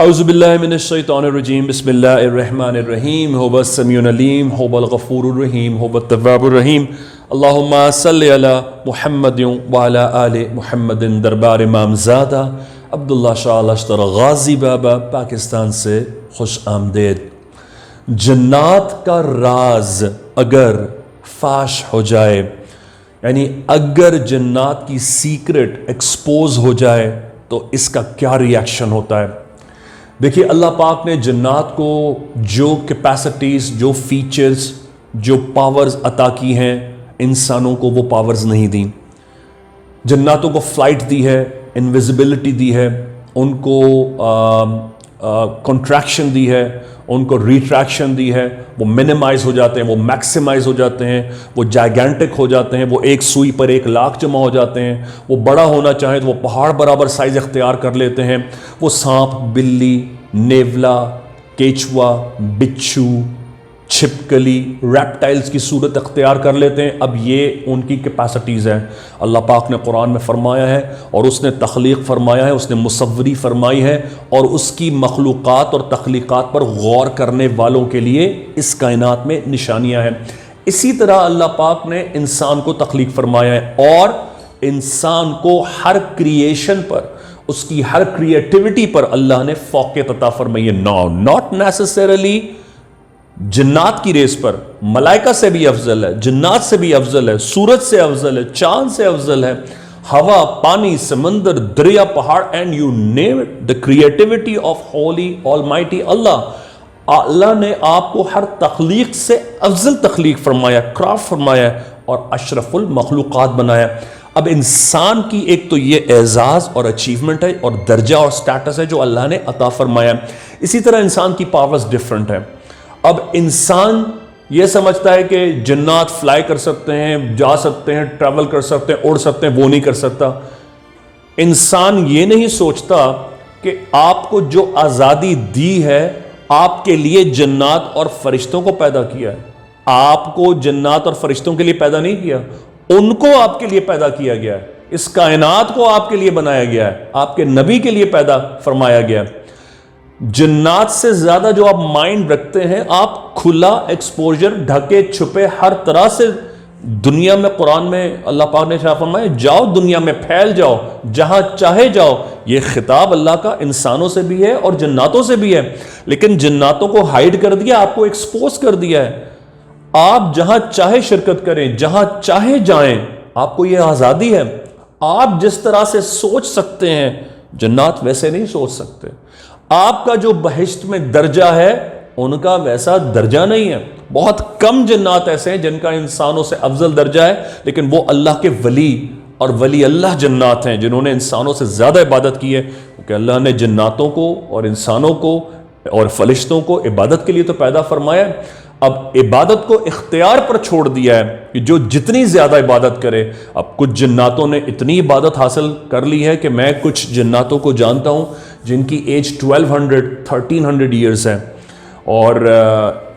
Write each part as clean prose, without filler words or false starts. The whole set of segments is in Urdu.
اعوذ باللہ من الشیطان الرجیم بسم اللہ الرحمن الرحیم هو السمیع العلیم هو الغفور الرحیم هو التواب الرحیم اللہم صلی علی محمد وعلی آل محمد۔ دربار امام زادہ عبداللہ شاہ لشتر غازی بابا پاکستان سے خوش آمدید۔ جنات کا راز اگر فاش ہو جائے، یعنی اگر جنات کی سیکرٹ ایکسپوز ہو جائے تو اس کا کیا ریاکشن ہوتا ہے؟ دیکھیے، اللہ پاک نے جنات کو جو کیپیسٹیز، جو فیچرز، جو پاورز عطا کی ہیں، انسانوں کو وہ پاورز نہیں دیں۔ جناتوں کو فلائٹ دی ہے، انویزیبلٹی دی ہے، ان کو کنٹریکشن دی ہے، ان کو ریٹریکشن دی ہے، وہ منیمائز ہو جاتے ہیں، وہ میکسیمائز ہو جاتے ہیں، وہ جائگینٹک ہو جاتے ہیں، وہ ایک سوئی پر 1,00,000 جمع ہو جاتے ہیں، وہ بڑا ہونا چاہیں تو وہ پہاڑ برابر سائز اختیار کر لیتے ہیں، وہ سانپ، بلی، نیولا، کیچوا، بچھو، چھپکلی، ریپٹائلز کی صورت اختیار کر لیتے ہیں۔ اب یہ ان کی کیپیسٹیز ہیں۔ اللہ پاک نے قرآن میں فرمایا ہے، اور اس نے تخلیق فرمایا ہے، اس نے مصوری فرمائی ہے، اور اس کی مخلوقات اور تخلیقات پر غور کرنے والوں کے لیے اس کائنات میں نشانیاں ہیں۔ اسی طرح اللہ پاک نے انسان کو تخلیق فرمایا ہے، اور انسان کو ہر کریشن پر، اس کی ہر کریٹیوٹی پر اللہ نے فوقیت عطا فرمائی ہے۔ ناٹ نیسسریلی جنات کی ریس پر، ملائکہ سے بھی افضل ہے، جنات سے بھی افضل ہے، سورج سے افضل ہے، چاند سے افضل ہے، ہوا، پانی، سمندر، دریا، پہاڑ، and you name it, the creativity of holy almighty اللہ نے آپ کو ہر تخلیق سے افضل تخلیق فرمایا، کرافٹ فرمایا اور اشرف المخلوقات بنایا۔ اب انسان کی ایک تو یہ اعزاز اور اچیومنٹ ہے اور درجہ اور سٹیٹس ہے جو اللہ نے عطا فرمایا۔ اسی طرح انسان کی پاورز ڈیفرنٹ ہیں۔ اب انسان یہ سمجھتا ہے کہ جنات فلائی کر سکتے ہیں، جا سکتے ہیں، ٹریول کر سکتے ہیں، اڑ سکتے ہیں، وہ نہیں کر سکتا۔ انسان یہ نہیں سوچتا کہ آپ کو جو آزادی دی ہے، آپ کے لیے جنات اور فرشتوں کو پیدا کیا ہے۔ آپ کو جنات اور فرشتوں کے لیے پیدا نہیں کیا، ان کو آپ کے لیے پیدا کیا گیا ہے۔ اس کائنات کو آپ کے لیے بنایا گیا ہے، آپ کے نبی کے لیے پیدا فرمایا گیا ہے۔ جنات سے زیادہ جو آپ مائنڈ رکھتے ہیں، آپ کھلا ایکسپوجر، ڈھکے چھپے ہر طرح سے دنیا میں، قرآن میں اللہ پاک نے فرمایا جاؤ دنیا میں، پھیل جاؤ، جہاں چاہے جاؤ۔ یہ خطاب اللہ کا انسانوں سے بھی ہے اور جناتوں سے بھی ہے، لیکن جناتوں کو ہائیڈ کر دیا، آپ کو ایکسپوز کر دیا ہے۔ آپ جہاں چاہے شرکت کریں، جہاں چاہے جائیں، آپ کو یہ آزادی ہے۔ آپ جس طرح سے سوچ سکتے ہیں، جنات ویسے نہیں سوچ سکتے۔ آپ کا جو بہشت میں درجہ ہے، ان کا ویسا درجہ نہیں ہے۔ بہت کم جنات ایسے ہیں جن کا انسانوں سے افضل درجہ ہے، لیکن وہ اللہ کے ولی اور ولی اللہ جنات ہیں جنہوں نے انسانوں سے زیادہ عبادت کی ہے، کیونکہ اللہ نے جناتوں کو اور انسانوں کو اور فرشتوں کو عبادت کے لیے تو پیدا فرمایا، اب عبادت کو اختیار پر چھوڑ دیا ہے کہ جو جتنی زیادہ عبادت کرے۔ اب کچھ جناتوں نے اتنی عبادت حاصل کر لی ہے کہ میں کچھ جناتوں کو جانتا ہوں جن کی ایج 1300 ایئرز ہے، اور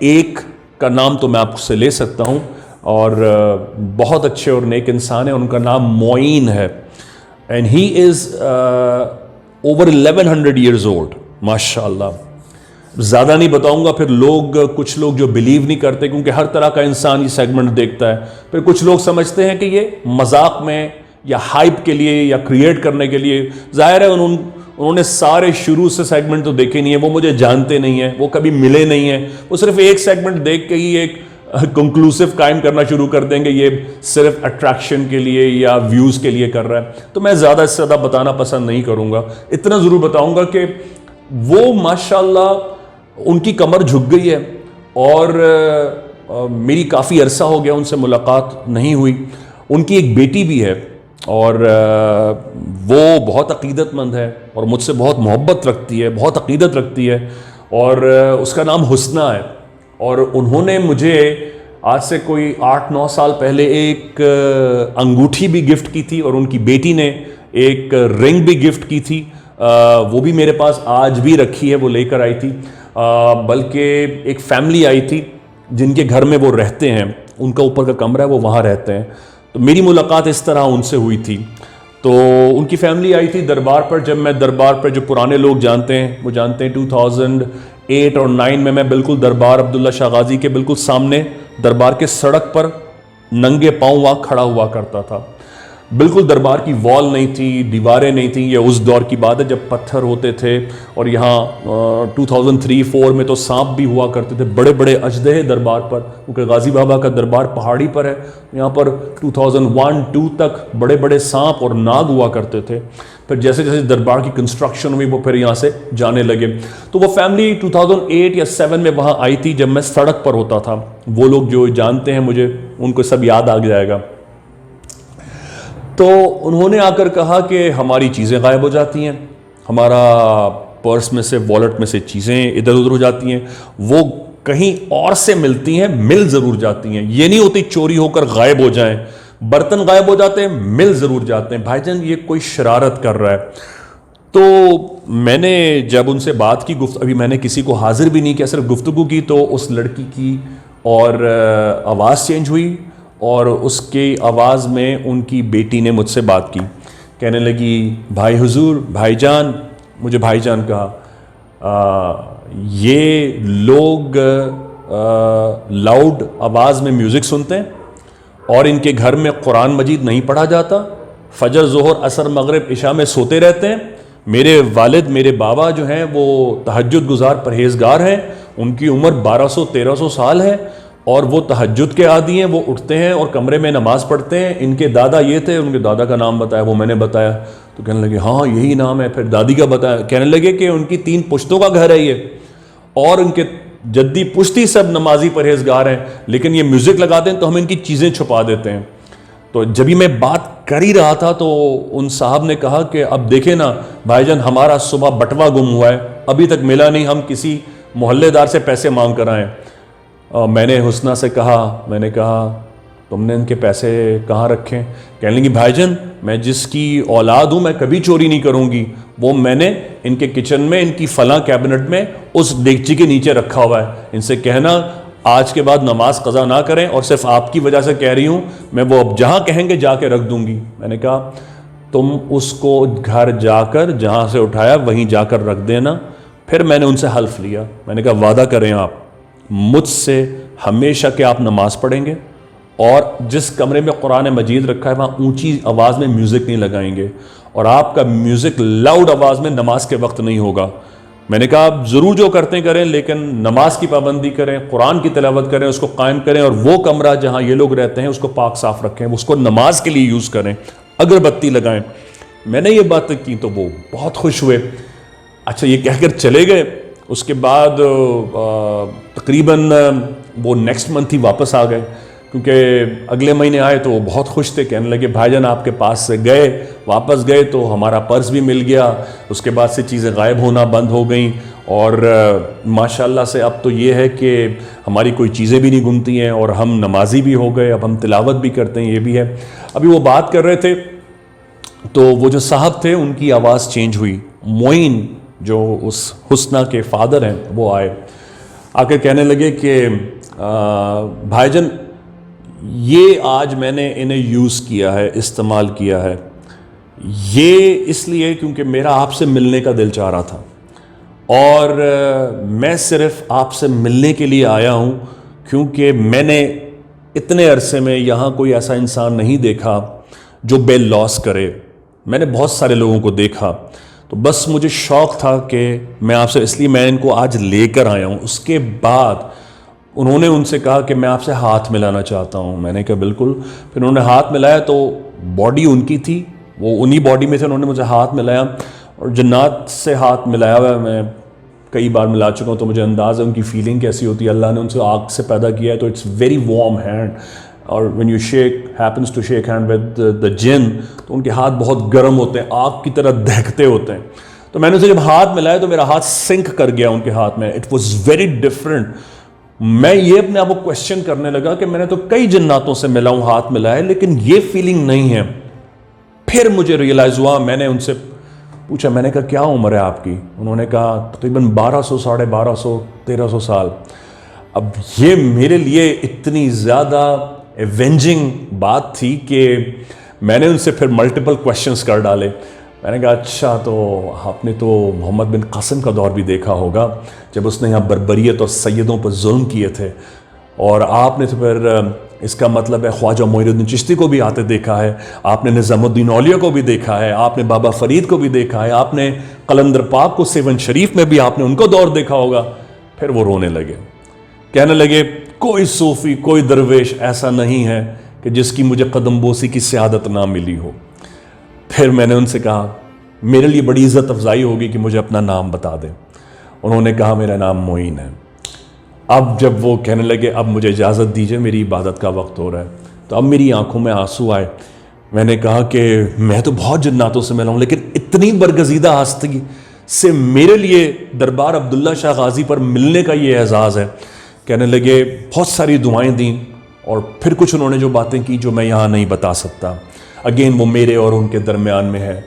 ایک کا نام تو میں آپ سے لے سکتا ہوں، اور بہت اچھے اور نیک انسان ہیں، ان کا نام معین ہے، and he is over 1100 years old, ماشاء اللہ۔ زیادہ نہیں بتاؤں گا، پھر کچھ لوگ جو بلیو نہیں کرتے، کیونکہ ہر طرح کا انسان یہ سیگمنٹ دیکھتا ہے، پھر کچھ لوگ سمجھتے ہیں کہ یہ مذاق میں یا ہائپ کے لیے یا کریٹ کرنے کے لیے۔ ظاہر ہے انہوں نے سارے شروع سے سیگمنٹ تو دیکھے نہیں ہیں، وہ مجھے جانتے نہیں ہیں، وہ کبھی ملے نہیں ہیں، وہ صرف ایک سیگمنٹ دیکھ کے ہی ایک کنکلوسیو قائم کرنا شروع کر دیں گے، یہ صرف اٹریکشن کے لیے یا ویوز کے لیے کر رہا ہے۔ تو میں زیادہ سے زیادہ بتانا پسند نہیں کروں گا، اتنا ضرور بتاؤں گا کہ وہ ماشاءاللہ ان کی کمر جھک گئی ہے، اور میری کافی عرصہ ہو گیا ان سے ملاقات نہیں ہوئی۔ ان کی ایک بیٹی بھی ہے، اور وہ بہت عقیدت مند ہے اور مجھ سے بہت محبت رکھتی ہے، بہت عقیدت رکھتی ہے، اور اس کا نام حسنہ ہے۔ اور انہوں نے مجھے آج سے کوئی 8-9 سال پہلے ایک انگوٹھی بھی گفٹ کی تھی، اور ان کی بیٹی نے ایک رنگ بھی گفٹ کی تھی، وہ بھی میرے پاس آج بھی رکھی ہے، وہ لے کر آئی تھی۔ بلکہ ایک فیملی آئی تھی جن کے گھر میں وہ رہتے ہیں، ان کا اوپر کا کمرہ ہے، وہ وہاں رہتے ہیں، تو میری ملاقات اس طرح ان سے ہوئی تھی۔ تو ان کی فیملی آئی تھی دربار پر. جب میں دربار پر، جو پرانے لوگ جانتے ہیں وہ جانتے ہیں 2008 اور 9 میں بالکل دربار عبداللہ شاہ غازی کے بالکل سامنے دربار کے سڑک پر ننگے پاؤں وہاں کھڑا ہوا کرتا تھا. بالکل دربار کی وال نہیں تھی، دیواریں نہیں تھیں. یہ اس دور کی بات ہے جب پتھر ہوتے تھے، اور یہاں 2003-4 میں تو سانپ بھی ہوا کرتے تھے، بڑے بڑے اژدہے دربار پر، کیونکہ غازی بابا کا دربار پہاڑی پر ہے. یہاں پر 2001-2 تک بڑے بڑے سانپ اور ناگ ہوا کرتے تھے. پھر جیسے جیسے دربار کی کنسٹرکشن ہوئی وہ پھر یہاں سے جانے لگے. تو وہ فیملی 2008 یا 7 میں وہاں آئی تھی جب میں سڑک پر ہوتا تھا. وہ لوگ جو جانتے ہیں مجھے ان کو سب یاد آ جائے گا. تو انہوں نے آ کر کہا کہ ہماری چیزیں غائب ہو جاتی ہیں، ہمارا پرس میں سے، والٹ میں سے چیزیں ادھر ادھر ہو جاتی ہیں. وہ کہیں اور سے ملتی ہیں، مل ضرور جاتی ہیں. یہ نہیں ہوتی چوری ہو کر غائب ہو جائیں. برتن غائب ہو جاتے ہیں، مل ضرور جاتے ہیں. بھائی جان یہ کوئی شرارت کر رہا ہے. تو میں نے جب ان سے بات کی، ابھی میں نے کسی کو حاضر بھی نہیں کیا، صرف گفتگو کی، تو اس لڑکی کی اور آواز چینج ہوئی، اور اس کی آواز میں ان کی بیٹی نے مجھ سے بات کی. کہنے لگی بھائی حضور، بھائی جان، مجھے بھائی جان کہا. یہ لوگ لاؤڈ آواز میں میوزک سنتے ہیں اور ان کے گھر میں قرآن مجید نہیں پڑھا جاتا. فجر، ظہر، عصر، مغرب، عشاء میں سوتے رہتے ہیں. میرے والد، میرے بابا جو ہیں وہ تہجد گزار پرہیزگار ہیں. ان کی عمر 1200-1300 سال ہے، اور وہ تہجد کے عادی ہیں. وہ اٹھتے ہیں اور کمرے میں نماز پڑھتے ہیں. ان کے دادا یہ تھے، ان کے دادا کا نام بتایا، وہ میں نے بتایا. تو کہنے لگے ہاں یہی نام ہے. پھر دادی کا بتایا. کہنے لگے کہ ان کی 3 پشتوں کا گھر ہے یہ، اور ان کے جدی پشتی سب نمازی پرہیزگار ہیں، لیکن یہ میوزک لگاتے ہیں تو ہم ان کی چیزیں چھپا دیتے ہیں. تو جب ہی میں بات کر ہی رہا تھا تو ان صاحب نے کہا کہ اب دیکھیں نا بھائی جان، ہمارا صبح بٹوا گم ہوا ہے، ابھی تک ملا نہیں، ہم کسی محلے دار سے پیسے مانگ کر آئیں. میں نے حسنہ سے کہا، میں نے کہا تم نے ان کے پیسے کہاں رکھے؟ کہنے لگی بھائی جان میں جس کی اولاد ہوں میں کبھی چوری نہیں کروں گی. وہ میں نے ان کے کچن میں، ان کی فلاں کیبنٹ میں اس دیگچی کے نیچے رکھا ہوا ہے. ان سے کہنا آج کے بعد نماز قضا نہ کریں، اور صرف آپ کی وجہ سے کہہ رہی ہوں، میں وہ اب جہاں کہیں گے جا کے رکھ دوں گی. میں نے کہا تم اس کو گھر جا کر جہاں سے اٹھایا وہیں جا کر رکھ دینا. پھر میں نے ان سے حلف لیا. میں نے کہا وعدہ کریں آپ مجھ سے ہمیشہ کہ آپ نماز پڑھیں گے، اور جس کمرے میں قرآن مجید رکھا ہے وہاں اونچی آواز میں میوزک نہیں لگائیں گے، اور آپ کا میوزک لاؤڈ آواز میں نماز کے وقت نہیں ہوگا. میں نے کہا آپ ضرور جو کرتے ہیں کریں، لیکن نماز کی پابندی کریں، قرآن کی تلاوت کریں، اس کو قائم کریں، اور وہ کمرہ جہاں یہ لوگ رہتے ہیں اس کو پاک صاف رکھیں، اس کو نماز کے لیے یوز کریں، اگربتی لگائیں. میں نے یہ باتیں کی تو وہ بہت خوش ہوئے. اچھا یہ کہہ کر چلے گئے. اس کے بعد تقریباً وہ نیکسٹ منتھ ہی واپس آ گئے، کیونکہ اگلے مہینے آئے تو وہ بہت خوش تھے. کہنے لگے بھائی جان آپ کے پاس سے گئے، واپس گئے تو ہمارا پرس بھی مل گیا. اس کے بعد سے چیزیں غائب ہونا بند ہو گئیں، اور ماشاءاللہ سے اب تو یہ ہے کہ ہماری کوئی چیزیں بھی نہیں گمتی ہیں، اور ہم نمازی بھی ہو گئے، اب ہم تلاوت بھی کرتے ہیں. یہ بھی ہے. ابھی وہ بات کر رہے تھے تو وہ جو صاحب تھے ان کی آواز چینج ہوئی. معین جو اس حسنہ کے فادر ہیں وہ آئے، آ کے کہنے لگے کہ بھائی جان یہ آج میں نے انہیں یوز کیا ہے، استعمال کیا ہے، یہ اس لیے کیونکہ میرا آپ سے ملنے کا دل چاہ رہا تھا، اور میں صرف آپ سے ملنے کے لیے آیا ہوں، کیونکہ میں نے اتنے عرصے میں یہاں کوئی ایسا انسان نہیں دیکھا جو بے لوس کرے. میں نے بہت سارے لوگوں کو دیکھا، تو بس مجھے شوق تھا کہ میں آپ سے، اس لیے میں ان کو آج لے کر آیا ہوں. اس کے بعد انہوں نے ان سے کہا کہ میں آپ سے ہاتھ ملانا چاہتا ہوں. میں نے کہا بالکل. پھر انہوں نے ہاتھ ملایا تو باڈی ان کی تھی، وہ انہی باڈی میں تھے. انہوں نے مجھے ہاتھ ملایا، اور جنات سے ہاتھ ملایا ہوا ہے. میں کئی بار ملا چکا ہوں تو مجھے انداز ہے ان کی فیلنگ کیسی ہوتی ہے. اللہ نے ان سے آگ سے پیدا کیا ہے تو اٹس ویری وارم ہینڈ. اور when you happens to shake hand with the jinn تو ان کے ہاتھ بہت گرم ہوتے ہیں، آگ کی طرح دہکتے ہوتے ہیں. تو میں نے اسے جب ہاتھ ملایا تو میرا ہاتھ سنک کر گیا ان کے ہاتھ میں. It was very different. میں یہ اپنے آپ کو کوشچن کرنے لگا کہ میں نے تو کئی جناتوں سے ملا ہوں، ہاتھ ملایا، لیکن یہ فیلنگ نہیں ہے. پھر مجھے ریئلائز ہوا، میں نے ان سے پوچھا، میں نے کہا کیا عمر ہے آپ کی؟ انہوں نے کہا تقریباً 1200 1250 1300 سال. اب یہ میرے لیے اتنی زیادہ ایونجنگ بات تھی کہ میں نے ان سے پھر ملٹیپل کوشچنس کر ڈالے. میں نے کہا اچھا تو آپ نے تو محمد بن قاسم کا دور بھی دیکھا ہوگا جب اس نے یہاں بربریت اور سیدوں پر ظلم کیے تھے, اور آپ نے تو پھر اس کا مطلب ہے خواجہ معین الدین چشتی کو بھی آتے دیکھا ہے, آپ نے نظام الدین اولیاء کو بھی دیکھا ہے, آپ نے بابا فرید کو بھی دیکھا ہے, آپ نے قلندر پاک کو سیون شریف میں بھی آپ نے ان کو دور دیکھا ہوگا. پھر وہ رونے لگے, کہنے لگے کوئی صوفی کوئی درویش ایسا نہیں ہے کہ جس کی مجھے قدم بوسی کی سعادت نہ ملی ہو. پھر میں نے ان سے کہا میرے لیے بڑی عزت افزائی ہوگی کہ مجھے اپنا نام بتا دیں. انہوں نے کہا میرا نام معین ہے. اب جب وہ کہنے لگے اب مجھے اجازت دیجئے میری عبادت کا وقت ہو رہا ہے, تو اب میری آنکھوں میں آنسو آئے. میں نے کہا کہ میں تو بہت جناتوں سے ملا ہوں, لیکن اتنی برگزیدہ ہستی سے میرے لیے دربار عبداللہ شاہ غازی پر ملنے کا یہ اعزاز ہے. کہنے لگے بہت ساری دعائیں دیں, اور پھر کچھ انہوں نے جو باتیں کی جو میں یہاں نہیں بتا سکتا, اگین وہ میرے اور ان کے درمیان میں ہے.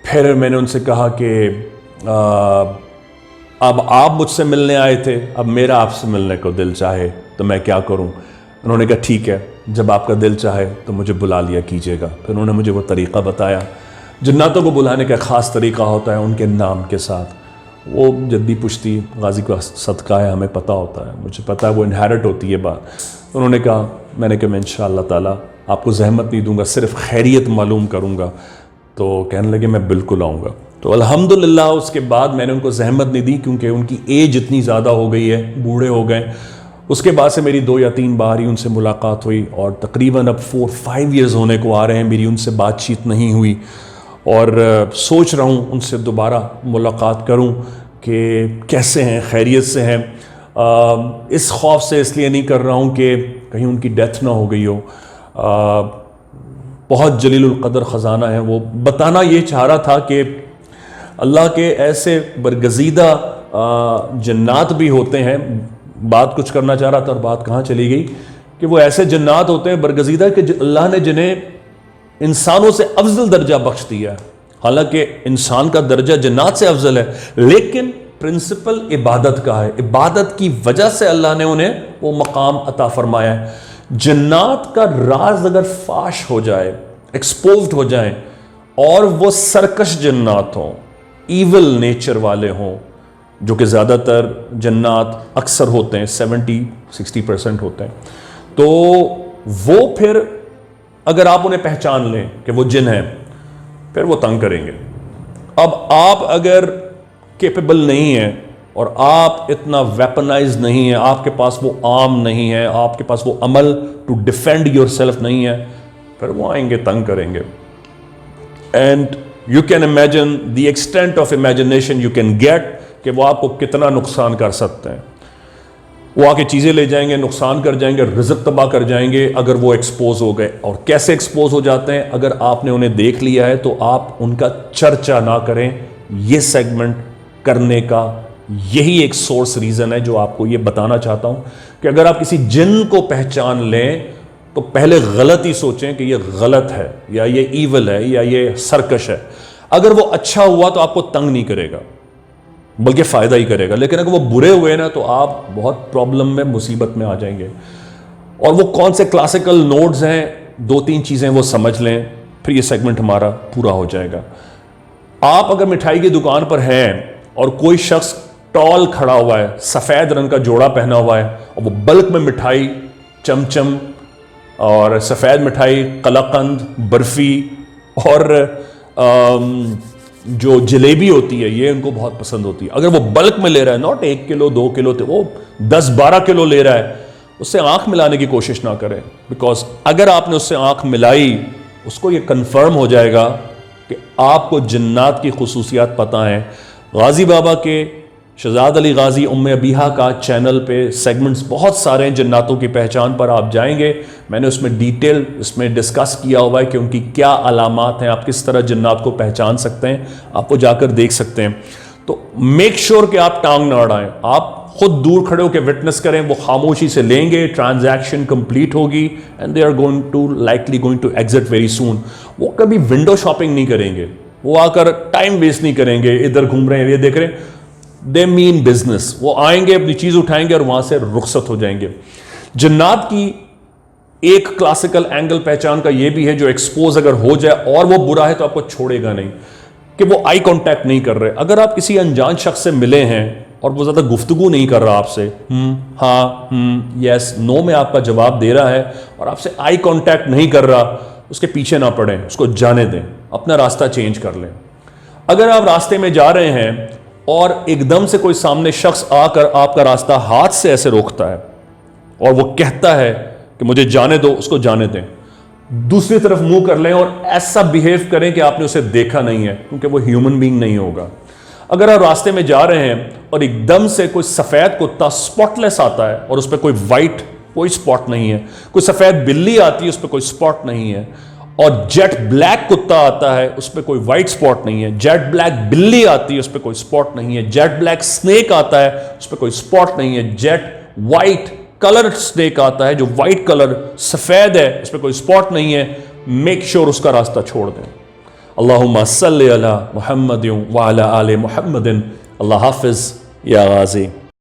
پھر میں نے ان سے کہا کہ اب آپ مجھ سے ملنے آئے تھے, اب میرا آپ سے ملنے کو دل چاہے تو میں کیا کروں. انہوں نے کہا ٹھیک ہے, جب آپ کا دل چاہے تو مجھے بلا لیا کیجیے گا. پھر انہوں نے مجھے وہ طریقہ بتایا. جناتوں کو بلانے کا خاص طریقہ ہوتا ہے ان کے نام کے ساتھ. وہ جدی پشتی غازی کا صدقہ ہے, ہمیں پتہ ہوتا ہے, مجھے پتہ ہے وہ انہیرٹ ہوتی ہے بات. انہوں نے کہا, میں نے کہا میں انشاءاللہ تعالیٰ آپ کو زحمت نہیں دوں گا, صرف خیریت معلوم کروں گا. تو کہنے لگے میں بالکل آؤں گا. تو الحمدللہ اس کے بعد میں نے ان کو زحمت نہیں دی, کیونکہ ان کی ایج اتنی زیادہ ہو گئی ہے, بوڑھے ہو گئے. اس کے بعد سے میری 2 یا 3 بار ہی ان سے ملاقات ہوئی, اور تقریباً اب 4-5 ایئرز ہونے کو آ رہے ہیں میری ان سے بات چیت نہیں ہوئی. اور سوچ رہا ہوں ان سے دوبارہ ملاقات کروں کہ کیسے ہیں, خیریت سے ہیں. اس خوف سے اس لیے نہیں کر رہا ہوں کہ کہیں ان کی ڈیتھ نہ ہو گئی ہو. بہت جلیل القدر خزانہ ہے. وہ بتانا یہ چاہ رہا تھا کہ اللہ کے ایسے برگزیدہ جنات بھی ہوتے ہیں. بات کچھ کرنا چاہ رہا تھا اور بات کہاں چلی گئی, کہ وہ ایسے جنات ہوتے ہیں برگزیدہ کہ اللہ نے جنہیں انسانوں سے افضل درجہ بخش دیا ہے. حالانکہ انسان کا درجہ جنات سے افضل ہے, لیکن پرنسپل عبادت کا ہے. عبادت کی وجہ سے اللہ نے انہیں وہ مقام عطا فرمایا ہے. جنات کا راز اگر فاش ہو جائے, ایکسپوزڈ ہو جائیں, اور وہ سرکش جنات ہوں, ایول نیچر والے ہوں, جو کہ زیادہ تر جنات اکثر ہوتے ہیں, 70-60% ہوتے ہیں, تو وہ پھر اگر آپ انہیں پہچان لیں کہ وہ جن ہیں, پھر وہ تنگ کریں گے. اب آپ اگر کیپیبل نہیں ہیں اور آپ اتنا ویپنائز نہیں ہیں, آپ کے پاس وہ آرم نہیں ہے, آپ کے پاس وہ عمل ٹو ڈیفینڈ یور سیلف نہیں ہے, پھر وہ آئیں گے, تنگ کریں گے. And you can imagine the extent of imagination you can get, کہ وہ آپ کو کتنا نقصان کر سکتے ہیں. وہ آ کے چیزیں لے جائیں گے, نقصان کر جائیں گے, رزق تباہ کر جائیں گے اگر وہ ایکسپوز ہو گئے. اور کیسے ایکسپوز ہو جاتے ہیں, اگر آپ نے انہیں دیکھ لیا ہے تو آپ ان کا چرچا نہ کریں. یہ سیگمنٹ کرنے کا یہی ایک سورس ریزن ہے جو آپ کو یہ بتانا چاہتا ہوں, کہ اگر آپ کسی جن کو پہچان لیں تو پہلے غلط ہی سوچیں کہ یہ غلط ہے, یا یہ ایول ہے, یا یہ سرکش ہے. اگر وہ اچھا ہوا تو آپ کو تنگ نہیں کرے گا, بلکہ فائدہ ہی کرے گا. لیکن اگر وہ برے ہوئے نا تو آپ بہت پرابلم میں, مصیبت میں آ جائیں گے. اور وہ کون سے کلاسیکل نوڈز ہیں, 2-3 چیزیں وہ سمجھ لیں, پھر یہ سیگمنٹ ہمارا پورا ہو جائے گا. آپ اگر مٹھائی کی دکان پر ہیں اور کوئی شخص ٹال کھڑا ہوا ہے, سفید رنگ کا جوڑا پہنا ہوا ہے, اور وہ بلک میں مٹھائی, چمچم اور سفید مٹھائی, قلاقند, برفی اور جو جلیبی ہوتی ہے, یہ ان کو بہت پسند ہوتی ہے. اگر وہ بلک میں لے رہا ہے, ناٹ 1 کلو 2 کلو, وہ 10-12 کلو لے رہا ہے, اس سے آنکھ ملانے کی کوشش نہ کریں. بیکاز اگر آپ نے اس سے آنکھ ملائی, اس کو یہ کنفرم ہو جائے گا کہ آپ کو جنات کی خصوصیات پتہ ہیں. غازی بابا کے شہزاد علی غازی ام ابیہا کا چینل پہ سیگمنٹس بہت سارے ہیں جناتوں کی پہچان پر. آپ جائیں گے, میں نے اس میں ڈیٹیل اس میں ڈسکس کیا ہوا ہے کہ ان کی کیا علامات ہیں, آپ کس طرح جنات کو پہچان سکتے ہیں, آپ وہ جا کر دیکھ سکتے ہیں. تو میک شور کہ آپ ٹانگ نہ اڑائیں, آپ خود دور کھڑے ہو کے وٹنس کریں. وہ خاموشی سے لیں گے, ٹرانزیکشن کمپلیٹ ہوگی, and they are going to likely going to exit very soon. وہ کبھی ونڈو شاپنگ نہیں کریں گے, وہ آ کر ٹائم ویسٹ نہیں کریں گے, ادھر گھوم رہے ہیں, یہ دیکھ رہے ہیں. دے مین بزنس. وہ آئیں گے, اپنی چیز اٹھائیں گے اور وہاں سے رخصت ہو جائیں گے. جنات کی ایک کلاسیکل اینگل پہچان کا یہ بھی ہے جو ایکسپوز اگر ہو جائے اور وہ برا ہے تو آپ کو چھوڑے گا نہیں، کہ وہ آئی کانٹیکٹ نہیں کر رہے. اگر آپ کسی انجان شخص سے ملے ہیں اور وہ زیادہ گفتگو نہیں کر رہا آپ سے، ہاں یس نو میں آپ کا جواب دے رہا ہے اور آپ سے آئی کانٹیکٹ نہیں کر رہا، اس کے پیچھے نہ پڑیں، اس کو جانے دیں، اپنا راستہ چینج کر لیں. اگر آپ راستے میں جا رہے ہیں اور ایک دم سے کوئی سامنے شخص آ کر آپ کا راستہ ہاتھ سے ایسے روکتا ہے اور وہ کہتا ہے کہ مجھے جانے دو، اس کو جانے دیں، دوسری طرف منہ کر لیں اور ایسا بیہیو کریں کہ آپ نے اسے دیکھا نہیں ہے، کیونکہ وہ ہیومن بینگ نہیں ہوگا. اگر آپ راستے میں جا رہے ہیں اور ایک دم سے کوئی سفید کتا سپاٹ لیس آتا ہے اور اس پہ کوئی وائٹ کوئی سپاٹ نہیں ہے، کوئی سفید بلی آتی ہے اس پہ کوئی سپاٹ نہیں ہے، اور جیٹ بلیک کتا آتا ہے اس پہ کوئی وائٹ سپاٹ نہیں ہے، جیٹ بلیک بلی آتی ہے اس پہ کوئی سپاٹ نہیں ہے، جیٹ بلیک سنیک آتا ہے اس پہ کوئی سپاٹ نہیں ہے، جیٹ وائٹ کلر سنیک آتا ہے جو وائٹ کلر سفید ہے اس پہ کوئی سپاٹ نہیں ہے، میک شور اس کا راستہ چھوڑ دیں. اللہم صلی علی محمد وعلی آل محمد. اللہ حافظ یا غازی.